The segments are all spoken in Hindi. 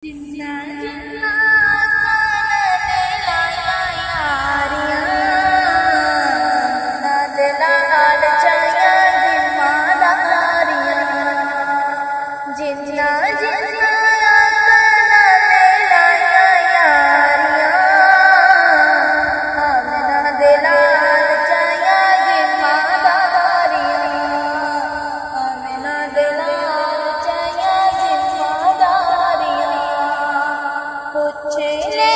जिन्ना जिन्ना काने लाया यारियां ना दिलाल चाया जिम्मेदारियां जिन्ना जिन्ना काने लाया यारियां ना दिलाल चाया जिम्मेदारियां ना दिलाल चाया पूछे ले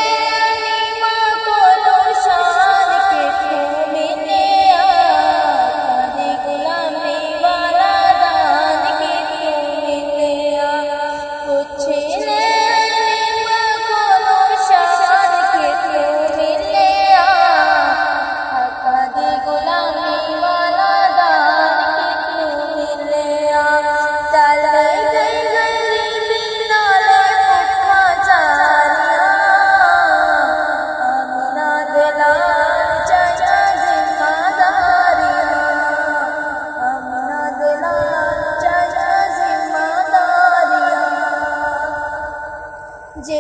माँ बोलो शान के क्यों मिले आदि गुलामी वाला दान के क्यों मिले पूछे ले माँ बोलो शान के क्यों मिले आदि गुलामी वाला दान के क्यों मिले डाले गई गरीबी नाले पुठा जे